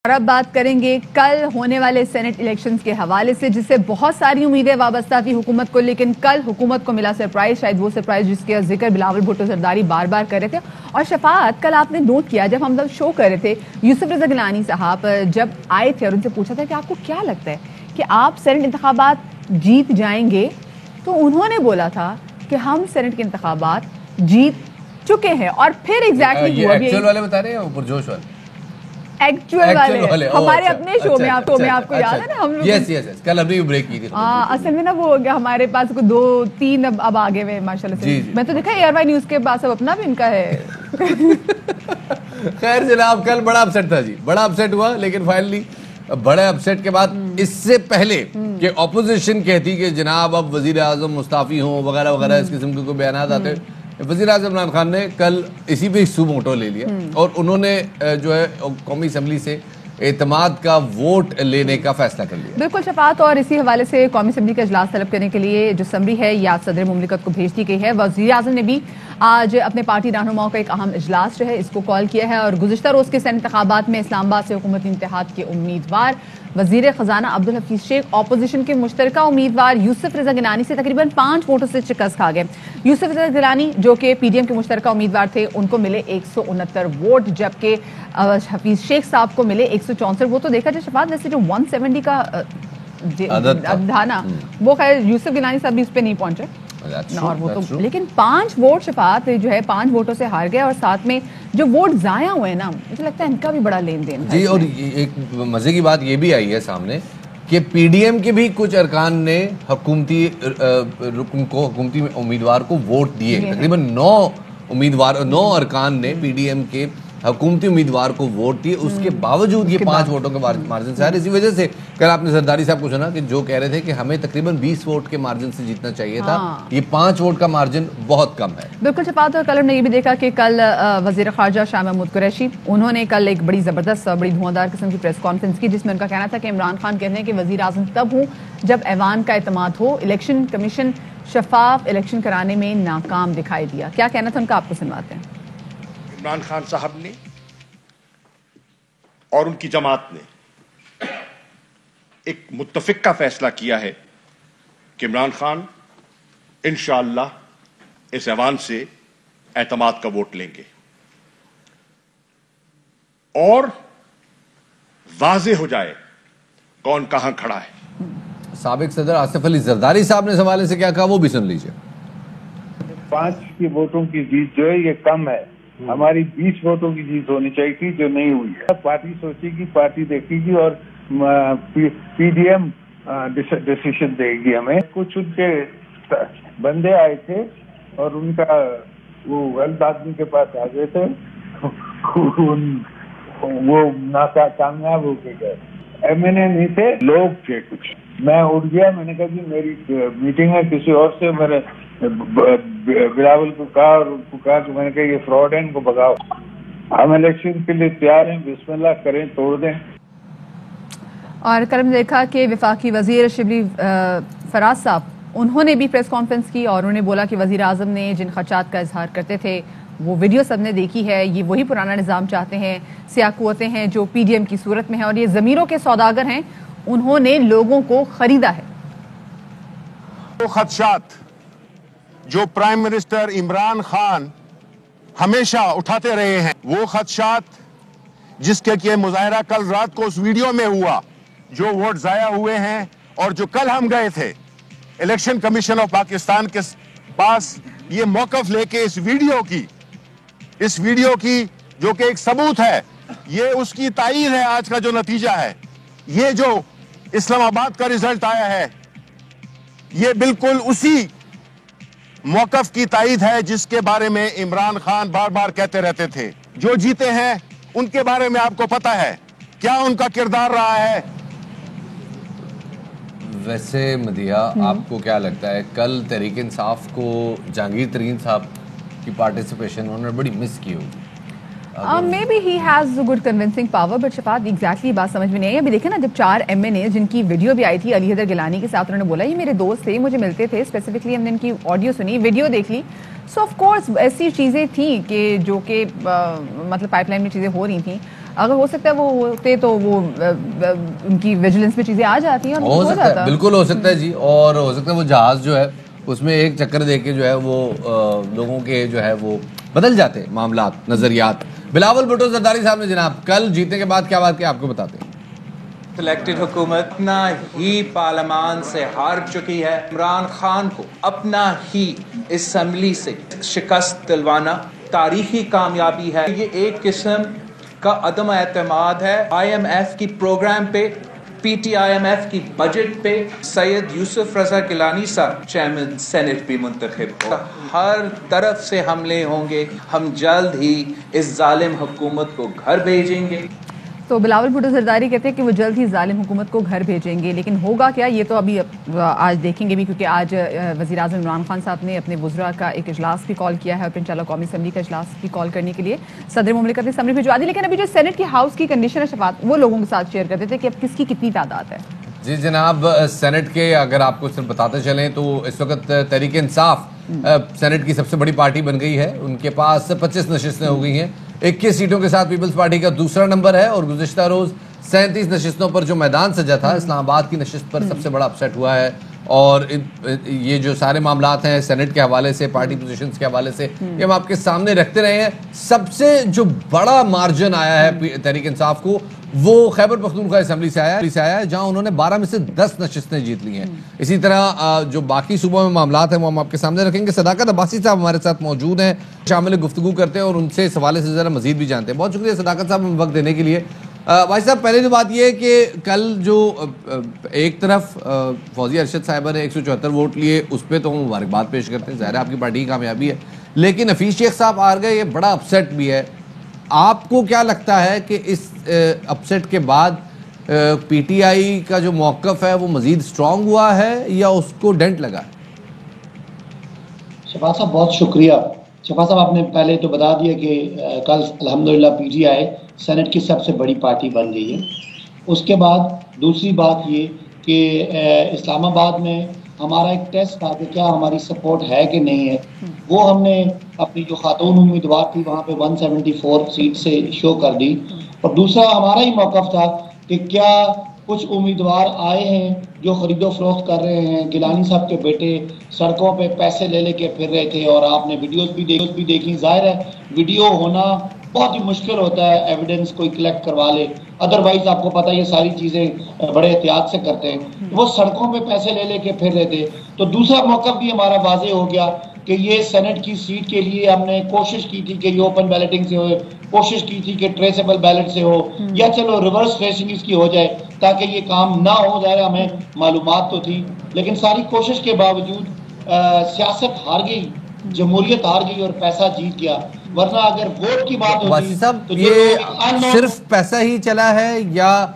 اور اب بات کریں گے کل ہونے والے سینٹ الیکشنز کے حوالے سے، جس سے بہت ساری امیدیں وابستہ تھی حکومت کو، لیکن کل حکومت کو ملا سرپرائز، شاید وہ سرپرائز جس کا ذکر بلاول بھٹو زرداری بار بار کر رہے تھے۔ اور شفاعت، کل آپ نے نوٹ کیا جب ہم شو کر رہے تھے، یوسف رضا گیلانی صاحب جب آئے تھے اور ان سے پوچھا تھا کہ آپ کو کیا لگتا ہے کہ آپ سینٹ انتخابات جیت جائیں گے، تو انہوں نے بولا تھا کہ ہم سینٹ کے انتخابات جیت چکے ہیں۔ اور پھر ایگزیکٹلی ایکچوئل والے بتا رہے ہیں اوپر جوش والے ایکچوئل والے ہمارے اپنے شو میں آپ کو یاد ہے نا ہم لوگ یس کل ہم نے بریک کی تھی۔ اصل میں نا وہ ہمارے پاس کو 2-3 اب آگے ہوئے ماشاءاللہ سے۔ میں تو دیکھا ایئر وائی نیوز کے پاس اب اپنا بھی ان کا ہے۔ خیر جناب، کل بڑا اپسیٹ تھا جی، بڑا اپسیٹ ہوا، لیکن فائنلی بڑے اپسیٹ کے بعد اس سے پہلے کہ اپوزیشن کہتی کہ جناب اب وزیر اعظم مستعفی ہوں وغیرہ وغیرہ اس قسم کے کوئی بیانات آتے، وزیر اعظم عمران خان نے کل اسی پہ سو موٹو لے لیا اور انہوں نے جو ہے قومی اسمبلی سے اعتماد کا ووٹ لینے کا فیصلہ کر لیا۔ بالکل شفاعت، اور اسی حوالے سے قومی اسمبلی کا اجلاس طلب کرنے کے لیے جو سمری ہے یہ آج صدر مملکت کو بھیج دی گئی ہے۔ وزیر اعظم نے بھی آج اپنے پارٹی رہنماؤں کا ایک اہم اجلاس جو ہے اس کو کال کیا ہے، اور گزشتہ روز کے سینٹ انتخابات میں اسلام آباد سے حکومتی اتحاد کے امیدوار وزیر خزانہ عبدالحفیظ شیخ اپوزیشن کے مشترکہ امیدوار یوسف رضا گیلانی سے تقریباً 5 ووٹوں سے شکست کھا گئے۔ یوسف رضا گیلانی جو کہ پی ڈی ایم کے مشترکہ امیدوار تھے، ان کو ملے 169 ووٹ، جبکہ حفیظ شیخ صاحب کو ملے 164 ووٹ۔ تو دیکھا جائے شفاعت، ویسے جو 170 کا تھا نا، وہ خیر یوسف گیلانی صاحب بھی اس پہ نہیں پہنچے، اور وہ تو لیکن 5 ووٹ شفاعت جو ہے 5 ووٹوں سے ہار گئے، اور ساتھ میں جو ووٹ ضائع ہوئے نا، مجھے لگتا ہے ان کا بھی بڑا لین دین ہے۔ جی، اور ایک مزے کی بات یہ بھی آئی ہے سامنے کہ پی ڈی ایم کے بھی کچھ ارکان نے حکومتی رکن کو، حکومتی امیدوار کو ووٹ دیے، تقریباً 9 ارکان نے پی ڈی ایم کے حکومتی امیدوار کو ووٹ دیے، اس کے باوجود یہ 5 ووٹوں کے مارجن سے، اسی وجہ سے کل آپ نے زرداری صاحب کو سنا کہ جو کہہ رہے تھے کہ ہمیں تقریباً 20 ووٹ کے مارجن سے جیتنا چاہیے تھا، یہ 5 ووٹ کا مارجن بہت کم ہے۔ بالکل شفاعت، اور کل ہم نے یہ بھی دیکھا کہ کل وزیر خارجہ شاہ محمود قریشی، انہوں نے کل ایک بڑی زبردست بڑی دھواندار قسم کی پریس کانفرنس کی، جس میں ان کا کہنا تھا کہ عمران خان کہتے ہیں کہ وزیر اعظم تب ہوں جب ایوان کا اعتماد ہو، الیکشن کمیشن شفاف الیکشن کرانے میں ناکام دکھائی دیا۔ کیا کہنا تھا ان کا، آپ کو سنواتے ہیں۔ عمران خان صاحب نے اور ان کی جماعت نے ایک متفقہ فیصلہ کیا ہے کہ عمران خان انشاءاللہ اس ایوان سے اعتماد کا ووٹ لیں گے، اور واضح ہو جائے کون کہاں کھڑا ہے۔ سابق صدر آصف علی زرداری صاحب نے اس حوالے سے کیا کہا، وہ بھی سن لیجیے۔ 5 کی ووٹوں کی جیت جو ہے یہ کم ہے، ہماری 20 ووٹوں کی جیت ہونی چاہیے تھی، جو نہیں ہوئی ہے۔ پارٹی سوچے گی، پارٹی دیکھے گی، اور پی ڈی ایم ڈیسیشن دے گی ہمیں۔ کچھ ان کے بندے آئے تھے اور ان کا وہ غلط آدمی کے پاس آ گئے تھے، وہ کامیاب ہو کے گئے۔ ایم این اے نہیں تھے، لوگ تھے کچھ۔ میں اٹھ گیا، میں نے کہا جی میری میٹنگ ہے کسی اور سے، میں نے بلاول کو کہا، اور ان کو کہا کہ میں نے کہا یہ فراڈ ہے، ان کو بگاؤ، ہم الیکشن کے لیے تیار ہیں، بسم اللہ کریں، توڑ دیں۔ اور کل ہم نے دیکھا کہ وفاقی وزیر شبلی فراز صاحب، انہوں نے بھی پریس کانفرنس کی، اور انہوں نے بولا کہ وزیر اعظم نے جن خدشات کا اظہار کرتے تھے وہ ویڈیو سب نے دیکھی ہے، یہ وہی پرانا نظام چاہتے ہیں، سیاہ قوتیں ہیں جو پی ڈی ایم کی صورت میں ہیں، اور یہ ضمیروں کے سوداگر ہیں، انہوں نے لوگوں کو خریدا ہے۔ وہ خدشات جو پرائم منسٹر عمران خان ہمیشہ اٹھاتے رہے ہیں، وہ خدشات جس کے مظاہرہ کل رات کو اس ویڈیو میں ہوا، جو ووٹ ضائع ہوئے ہیں، اور جو کل ہم گئے تھے الیکشن کمیشن آف پاکستان کے پاس یہ موقف لے کے اس ویڈیو کی جو کہ ایک ثبوت ہے، یہ اس کی تائید ہے۔ آج کا جو نتیجہ ہے، یہ جو اسلام آباد کا رزلٹ آیا ہے، یہ بالکل اسی موقف کی تائید ہے جس کے بارے میں عمران خان بار بار کہتے رہتے تھے۔ جو جیتے ہیں ان کے بارے میں آپ کو پتا ہے کیا ان کا کردار رہا ہے۔ ویسے مدیحہ، آپ کو کیا لگتا ہے کل تحریک انصاف کو جہانگیر ترین صاحب کی پارٹیسپیشن انہوں نے بڑی مس کی ہوگی؟ Maybe he has a good convincing power, but شفاعت ایگزیکٹلی بات سمجھ میں نہیں آئی۔ ابھی دیکھیں نا، جب 4 ایم این اے جن کی ویڈیو بھی آئی تھی علی حیدر گیلانی کے ساتھ، انہوں نے بولا یہ میرے دوست تھے، مجھے ملتے تھے، اسپیسیفکلی ہم نے ان کی آڈیو سنی، ویڈیو دیکھ لی، سو آف کورس ایسی چیزیں تھیں کہ جو کہ مطلب پائپ لائن میں چیزیں ہو رہی تھیں۔ اگر ہو سکتا ہے وہ ہوتے تو وہ ان کی ویجیلنس میں چیزیں آ جاتی ہیں اور ہو سکتا ہے, بالکل ہو سکتا ہے جی. اور ہو سکتا ہے وہ جہاز جو ہے اس میں ایک چکر دے کے جو ہے وہ لوگوں کے جو ہے وہ بدل جاتے ہیں معاملات, نظریات. بلاول بھٹو زرداری صاحب نے جناب کل جیتنے کے بعد کیا بات کی آپ کو بتاتے ہیں. الیکٹڈ حکومت اپنا ہی پارلیمان سے ہار چکی ہے. عمران خان کو اپنا ہی اسمبلی سے شکست دلوانا تاریخی کامیابی ہے. یہ ایک قسم کا عدم اعتماد ہے آئی ایم ایف کی پروگرام پہ, P T I M F کی بجٹ پہ. سید یوسف رضا گیلانی صاحب چیئرمین سینٹ بھی منتخب ہو. ہر طرف سے حملے ہوں گے. ہم جلد ہی اس ظالم حکومت کو گھر بھیجیں گے. تو بلاول بھٹو زرداری کہتے ہیں کہ وہ جلد ہی ظالم حکومت کو گھر بھیجیں گے, لیکن ہوگا کیا یہ تو ابھی آج دیکھیں گے بھی, کیونکہ آج وزیر اعظم عمران خان صاحب نے اپنے وزراء کا ایک اجلاس بھی کال کیا ہے اور پھر انشاءاللہ قومی اسمبلی کا اجلاس بھی کال کرنے کے لیے صدر مملکت نے اسمبلی بھجوا دی. لیکن ابھی جو سینٹ کی ہاؤس کی کنڈیشن ہے شفاعت, وہ لوگوں کے ساتھ شیئر کرتے تھے کہ اب کس کی کتنی تعداد ہے. جی جناب, سینٹ کے اگر آپ کو صرف بتاتے چلیں تو اس وقت تحریک انصاف سینٹ کی سب سے بڑی پارٹی بن گئی ہے. ان کے پاس 25 نشستیں ہو گئی ہیں. 21 سیٹوں کے ساتھ پیپلز پارٹی کا دوسرا نمبر ہے, اور گزشتہ روز 37 نشستوں پر جو میدان سجا تھا, اسلام آباد کی نشست پر سب سے بڑا اپسیٹ ہوا ہے. اور یہ جو سارے معاملات ہیں سینٹ کے حوالے سے, پارٹی پوزیشنز کے حوالے سے, یہ ہم آپ کے سامنے رکھتے رہے ہیں. سب سے جو بڑا مارجن آیا ہے تحریک انصاف کو وہ خیبر پختونخوا اسمبلی سے آیا ہے, جہاں انہوں نے 12 میں سے 10 نشستیں جیت لی ہیں. اسی طرح جو باقی صوبوں میں معاملات ہیں وہ ہم آپ کے سامنے رکھیں گے. صداقت عباسی صاحب ہمارے ساتھ موجود ہیں, شامل گفتگو کرتے ہیں اور ان سے اس حوالے سے ذرا مزید بھی جانتے ہیں. بہت شکریہ صداقت صاحب ہم وقت دینے کے لیے. بھائی صاحب, پہلے تو بات یہ ہے کہ کل جو ایک طرف فوزیہ ارشد صاحبہ نے 174 ووٹ لیے, اس پہ تو ہم مبارکباد پیش کرتے ہیں, ظاہر ہے آپ کی پارٹی کی کامیابی ہے. لیکن حفیظ شیخ صاحب ہار گئے, یہ بڑا اپسیٹ بھی ہے. آپ کو کیا لگتا ہے کہ اس اپسیٹ کے بعد پی ٹی آئی کا جو موقف ہے وہ مزید سٹرونگ ہوا ہے یا اس کو ڈینٹ لگا؟ شفاعت صاحب بہت شکریہ. شفاعت صاحب آپ نے پہلے تو بتا دیا کہ کل الحمدللہ پی ٹی آئی سینٹ کی سب سے بڑی پارٹی بن گئی ہے. اس کے بعد دوسری بات یہ کہ اسلام آباد میں ہمارا ایک ٹیسٹ تھا کہ کیا ہماری سپورٹ ہے کہ نہیں ہے. وہ ہم نے اپنی جو خاتون امیدوار تھی وہاں پہ 174 سیٹ سے شو کر دی. اور دوسرا ہمارا ہی موقف تھا کہ کیا کچھ امیدوار آئے ہیں جو خرید و فروخت کر رہے ہیں. گیلانی صاحب کے بیٹے سڑکوں پہ پیسے لے کے پھر رہے تھے, اور آپ نے ویڈیوز بھی دیکھی. ظاہر ہے ویڈیو ہونا بہت ہی مشکل ہوتا ہے, ایویڈنس کوئی کلیکٹ کروا لے, ادروائز آپ کو پتہ یہ ساری چیزیں بڑے احتیاط سے کرتے ہیں. وہ سڑکوں پہ پیسے لے کے پھر رہے تھے. تو دوسرا موقف بھی ہمارا واضح ہو گیا کہ یہ سینٹ کی سیٹ کے لیے ہم نے کوشش کی تھی کہ یہ اوپن بیلٹنگ سے ہو, کوشش کی تھی کہ ٹریسیبل بیلٹ سے ہو, یا چلو ریورس ٹریسنگ اس کی ہو جائے تاکہ یہ کام نہ ہو. ظاہر ہمیں معلومات تو تھی, لیکن ساری کوشش کے باوجود سیاست ہار گئی, جمہوریت ہار گئی اور پیسہ جیت گیا. ورنہ اگر ووٹ کی بات ہوتی تو یہ صرف پیسہ ہی چلا ہے یا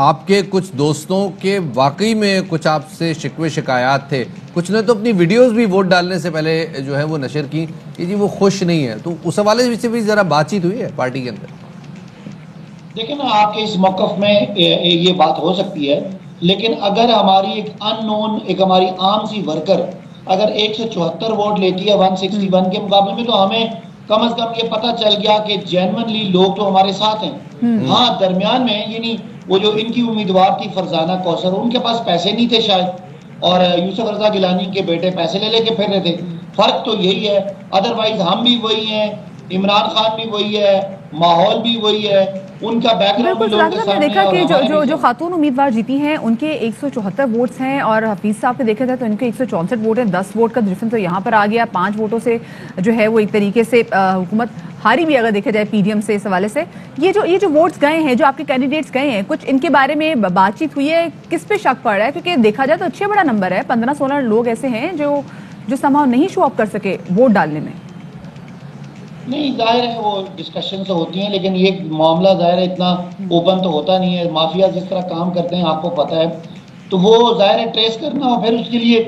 آپ کے کچھ دوستوں کے واقعی میں کچھ آپ سے شکوے شکایات تھے؟ کچھ نے تو اپنی ویڈیوز بھی ووٹ ڈالنے سے پہلے جو ہے وہ نشر کی کہ جی وہ خوش نہیں ہے. تو اس حوالے سے بھی ذرا بات چیت ہوئی ہے پارٹی کے اندر؟ دیکھیں نا, آپ کے اس موقف میں یہ بات ہو سکتی ہے, لیکن اگر ہماری ایک ان نون, ایک ہماری عام سی ورکر اگر 174 ووٹ لیتی ہے 161 کے مقابلے میں, تو ہمیں کم از کم یہ پتہ چل گیا کہ جینوئنلی لوگ تو ہمارے ساتھ ہیں. ہاں درمیان میں یعنی وہ جو ان کی امیدوار تھی فرزانہ کوثر, ان کے پاس پیسے نہیں تھے شاید, اور یوسف رضا گیلانی کے بیٹے پیسے لے کے پھر رہے تھے. فرق تو یہی ہے, ادروائز ہم بھی وہی ہیں, عمران خان بھی وہی ہے, ماحول بھی وہی ہے, ان کا بیک گراؤنڈ بھی لوگوں کے سامنے. دیکھا کہ جو خاتون امیدوار جیتی ہیں ان کے 174 ووٹس ہیں, اور حفیظ صاحب کے دیکھا جائے تو ان کے 164 ووٹ ہیں. 10 ووٹ کا ڈفرنس تو یہاں پر آ گیا. 5 ووٹوں سے جو ہے وہ ایک طریقے سے حکومت ہاری بھی اگر دیکھا جائے پی ڈی ایم سے. اس حوالے سے یہ جو ووٹس گئے ہیں, جو آپ کے کینڈیڈیٹس گئے ہیں, کچھ ان کے بارے میں بات چیت ہوئی ہے؟ کس پہ شک پڑ رہا ہے؟ کیونکہ دیکھا جائے تو اچھے بڑا نمبر ہے, 15-16 لوگ ایسے ہیں جو سمہاؤ نہیں شو اپ کر سکے ووٹ ڈالنے میں. نہیں, ظاہر ہے وہ ڈسکشن سے ہوتی ہیں, لیکن یہ معاملہ ظاہر ہے اتنا اوپن تو ہوتا نہیں ہے. مافیا جس طرح کام کرتے ہیں آپ کو پتہ ہے, تو وہ ظاہر ہے ٹریس کرنا ہو, پھر اس کے لیے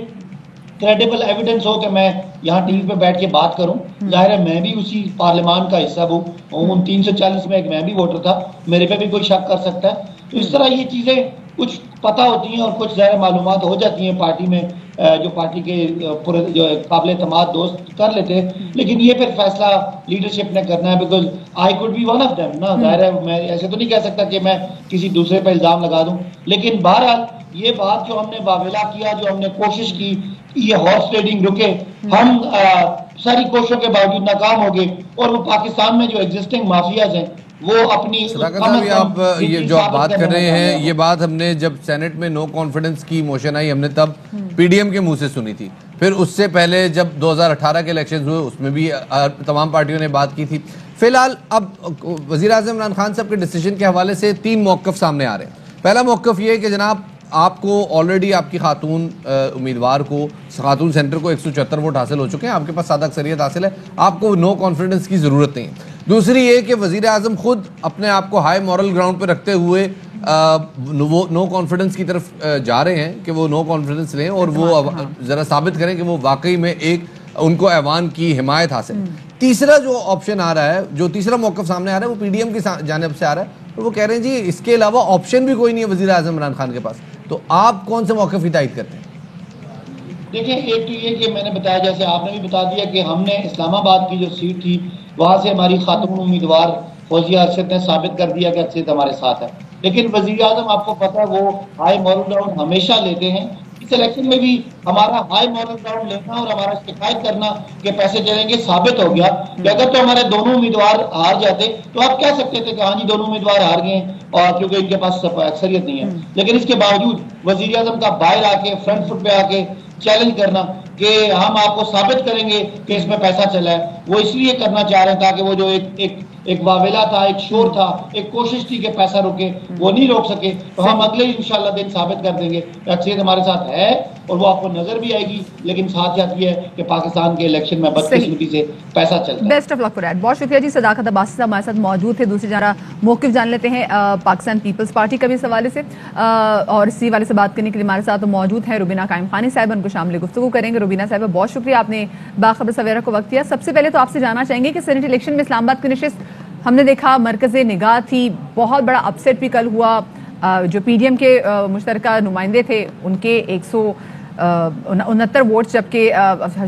کریڈیبل ایویڈنس ہو کہ میں یہاں ٹی وی پہ بیٹھ کے بات کروں. ظاہر ہے میں بھی اسی پارلیمان کا حصہ ہوں, 340 میں ایک میں بھی ووٹر تھا, میرے پہ بھی کوئی شک کر سکتا ہے. تو اس طرح یہ چیزیں کچھ پتہ ہوتی ہیں اور کچھ ظاہر معلومات ہو جاتی ہیں پارٹی میں جو پارٹی کے جو قابل اعتماد دوست کر لیتے، لیکن یہ پھر فیصلہ لیڈرشپ نے کرنا ہے، because I could be one of them نا، ظاہر ہے میں ایسے تو نہیں کہہ سکتا کہ میں کسی دوسرے پہ الزام لگا دوں، لیکن بہرحال یہ بات جو ہم نے واویلا کیا، جو ہم نے کوشش کی یہ ہارس ٹریڈنگ رکے، ہم ساری کوششوں کے باوجود ناکام ہو گئے، اور وہ پاکستان میں جو ایگزسٹنگ مافیاز ہیں وہ اپنی صداقت صاحب آپ یہ جو آپ بات کر رہے ہیں، یہ بات ہم نے جب سینٹ میں نو کانفیڈنس کی موشن آئی ہم نے تب پی ڈی ایم کے منہ سے سنی تھی، پھر اس سے پہلے جب 2018 کے الیکشنز ہوئے اس میں بھی تمام پارٹیوں نے بات کی تھی. فی الحال اب وزیر اعظم عمران خان صاحب کے ڈیسیجن کے حوالے سے 3 موقف سامنے آ رہے ہیں. پہلا موقف یہ ہے کہ جناب آپ کو آلریڈی آپ کی خاتون امیدوار کو، خاتون سینٹر کو 174 ووٹ حاصل ہو چکے ہیں، آپ کے پاس سادہ اکثریت حاصل ہے، آپ کو نو کانفیڈنس کی ضرورت نہیں ہے. دوسری یہ کہ وزیر اعظم خود اپنے آپ کو ہائی مورل گراؤنڈ پہ رکھتے ہوئے وہ نو کانفیڈنس کی طرف جا رہے ہیں کہ وہ نو کانفیڈنس لیں اور وہ ذرا ثابت کریں کہ وہ واقعی میں ایک ان کو ایوان کی حمایت حاصل. تیسرا جو آپشن آ رہا ہے، جو تیسرا موقف سامنے آ رہا ہے وہ پی ڈی ایم کی جانب سے آ رہا ہے، اور وہ کہہ رہے ہیں جی اس کے علاوہ آپشن بھی کوئی نہیں ہے وزیر اعظم عمران خان کے پاس. تو آپ کون سے موقف کی تائید کرتے ہیں؟ دیکھیں، ایک تو یہ کہ میں نے بتایا، جیسے آپ نے بھی بتا دیا کہ ہم نے اسلام آباد کی جو سیٹ تھی وہاں سے ہماری خاتون امیدوار فوزیہ ارشد نے ثابت کر دیا کہ ارشد ہمارے ساتھ ہے، لیکن وزیر اعظم آپ کو پتہ ہے وہ ہائی مورل گراؤنڈ ہمیشہ لیتے ہیں. اس الیکشن میں بھی ہمارا ہائی مورل گراؤنڈ لینا اور ہمارا شکایت کرنا کہ پیسے چلیں گے ثابت ہو گیا کہ اگر تو ہمارے دونوں امیدوار ہار جاتے تو آپ کہہ سکتے تھے کہ ہاں جی دونوں امیدوار ہار گئے ہیں اور کیونکہ ان کے پاس اکثریت نہیں ہے. لیکن اس کے باوجود وزیر اعظم کا باہر آ کے فرنٹ فٹ پہ آ کے چیلنج کرنا کہ ہم آپ کو ثابت کریں گے کہ اس میں پیسہ چلا ہے، وہ اس لیے کرنا چاہ رہے ہیں تاکہ وہ جو ایک واویلا تھا، ایک شور تھا، ایک کوشش تھی کہ پیسہ رکے، وہ نہیں روک سکے. تو ہم اگلے ہی انشاءاللہ دن ثابت کر دیں گے کہ اکثریت ہمارے ساتھ ہے اور وہ آپ کو نظر بھی آئے گی، لیکن ساتھ ساتھ یہ ہے کہ پاکستان کے الیکشن میں بدقسمتی سے پیسہ چلتا ہے. Best of luck for that. بہت شکریہ جی. صداقت عباسی صاحب ہمارے ساتھ موجود تھے. دوسری جانب موقف جان لیتے ہیں پاکستان پیپلز پارٹی کا بھی اس حوالے سے، اور اسی حوالے سے بات کرنے کے لیے ہمارے ساتھ موجود ہیں روبینہ قائم خانی صاحب، ان کو شامل گفتگو کریں گے. روبینہ صاحبہ بہت شکریہ، آپ نے باخبر سویرا کو وقت دیا. سب سے پہلے تو آپ سے جاننا چاہیں گے کہ سینٹ الیکشن میں اسلام آباد کی نشست ہم نے دیکھا مرکز نگاہ تھی، بہت بڑا اپسیٹ بھی کل ہوا. جو پی ڈی ایم کے مشترکہ نمائندے تھے ان کے 169 ووٹس، جبکہ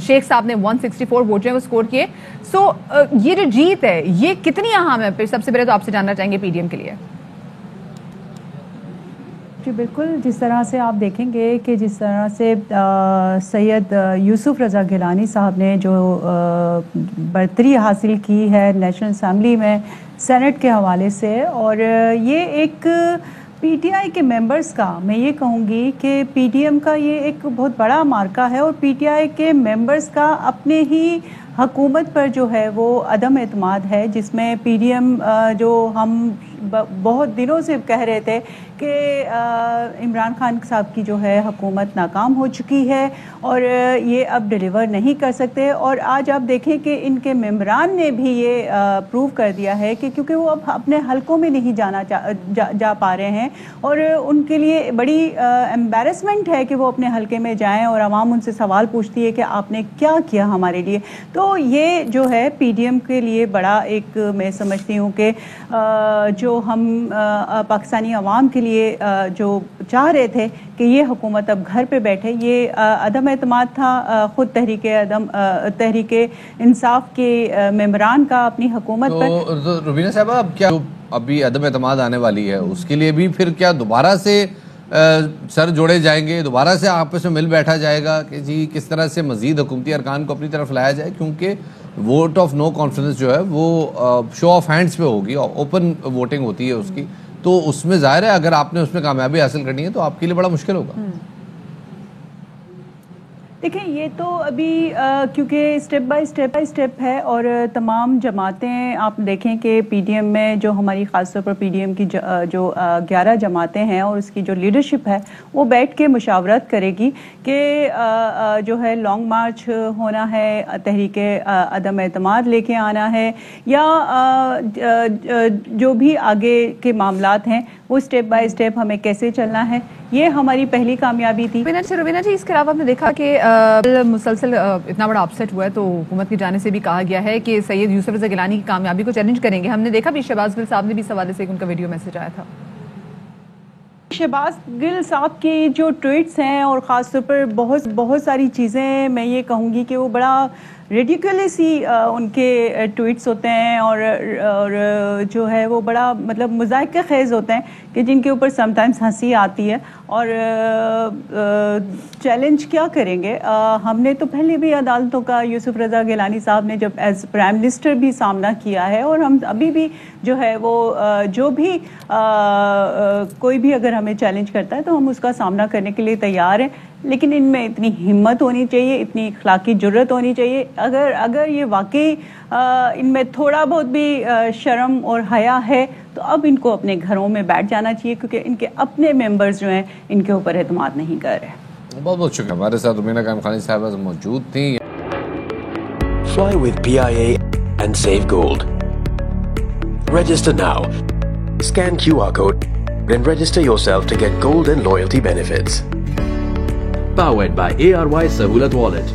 شیخ صاحب نے 164 ووٹ جو ہیں وہ سکور کیے. سو یہ جو جیت ہے یہ کتنی اہم ہے؟ پھر سب سے پہلے تو آپ سے جاننا چاہیں گے پی ڈی ایم کے لیے. جی بالکل، جس طرح سے آپ دیکھیں گے کہ جس طرح سے سید یوسف رضا گیلانی صاحب نے جو برتری حاصل کی ہے نیشنل اسمبلی میں سینٹ کے حوالے سے، اور یہ ایک پی ٹی آئی کے ممبرز کا، میں یہ کہوں گی کہ پی ڈی ایم کا یہ ایک بہت بڑا مارکہ ہے، اور پی ٹی آئی کے ممبرز کا اپنے ہی حکومت پر جو ہے وہ عدم اعتماد ہے، جس میں پی ڈی ایم جو ہم بہت دنوں سے کہہ رہے تھے کہ عمران خان صاحب کی جو ہے حکومت ناکام ہو چکی ہے اور یہ اب ڈیلیور نہیں کر سکتے. اور آج آپ دیکھیں کہ ان کے ممبران نے بھی یہ پروو کر دیا ہے کہ کیونکہ وہ اب اپنے حلقوں میں نہیں جا پا رہے ہیں، اور ان کے لیے بڑی ایمبیرسمنٹ ہے کہ وہ اپنے حلقے میں جائیں اور عوام ان سے سوال پوچھتی ہے کہ آپ نے کیا کیا ہمارے لیے. تو یہ جو ہے پی ڈی ایم کے لیے بڑا ایک، میں سمجھتی ہوں کہ جو ہم پاکستانی عوام کے لیے جو چاہ رہے تھے کہ یہ حکومت اب گھر پہ بیٹھے، یہ عدم اعتماد تھا خود تحریک انصاف کے ممبران کا اپنی حکومت پر. تو روبینہ صاحبہ اب کیا ابھی عدم اعتماد آنے والی ہے، اس کے لیے بھی پھر کیا دوبارہ سے سر جوڑے جائیں گے، دوبارہ سے آپس میں مل بیٹھا جائے گا کہ جی کس طرح سے مزید حکومتی ارکان کو اپنی طرف لایا جائے؟ کیونکہ ووٹ آف نو کانفیڈنس جو ہے وہ شو آف ہینڈز پہ ہوگی، اوپن ووٹنگ ہوتی ہے اس کی، تو اس میں ظاہر ہے اگر آپ نے اس میں کامیابی حاصل کرنی ہے تو آپ کے لیے بڑا مشکل ہوگا. دیکھیں یہ تو ابھی کیونکہ اسٹیپ بائی اسٹیپ ہے، اور تمام جماعتیں آپ دیکھیں کہ پی ڈی ایم میں جو ہماری خاص طور پر پی ڈی ایم کی جو 11 جماعتیں ہیں اور اس کی جو لیڈرشپ ہے وہ بیٹھ کے مشاورت کرے گی کہ جو ہے لانگ مارچ ہونا ہے، تحریک عدم اعتماد لے کے آنا ہے، یا جو بھی آگے کے معاملات ہیں وہ اسٹیپ بائی اسٹیپ ہمیں کیسے چلنا ہے. یہ ہماری پہلی کامیابی تھی. روبینہ جی، اس کے علاوہ ہم نے دیکھا کہ مسلسل اتنا بڑا اپسیٹ ہوا ہے تو حکومت کی جانب سے بھی کہا گیا ہے کہ سید یوسف رضا گیلانی کی کامیابی کو چیلنج کریں گے. ہم نے دیکھا بھی شہباز گل صاحب نے بھی اس حوالے سے ان کا ویڈیو میسج آیا تھا. شہباز گل صاحب کی جو ٹویٹس ہیں اور خاص طور پر بہت ساری چیزیں میں یہ کہوں گی کہ وہ بڑا ریڈیکولس ہی ان کے ٹویٹس ہوتے ہیں اور جو ہے وہ بڑا مطلب مذائقہ خیز ہوتے ہیں کہ جن کے اوپر سم ٹائمز ہنسی آتی ہے. اور چیلنج کیا کریں گے؟ ہم نے تو پہلے بھی عدالتوں کا یوسف رضا گیلانی صاحب نے جب ایز پرائم منسٹر بھی سامنا کیا ہے، اور ہم ابھی بھی جو ہے وہ جو بھی کوئی بھی اگر ہمیں چیلنج کرتا ہے تو ہم اس کا سامنا کرنے کے لیے تیار ہیں. لیکن ان میں اتنی ہمت ہونی چاہیے، اتنی اخلاقی جرت ہونی چاہیے. اگر یہ واقعی ان میں تھوڑا بہت بھی شرم اور حیا ہے تو اب ان کو اپنے گھروں میں بیٹھ جانا چاہیے، کیونکہ ان کے اپنے ممبرز جو ہیں ان کے اوپر اعتماد نہیں کر رہے. بہت بہت شکریہ. ہمارے ساتھ رومینہ قائم خانی صاحبہ موجود تھیں. Fly with PIA and save gold. Register now. Scan QR code and register yourself to get gold and loyalty benefits. Powered by ARY Sahulat Wallet.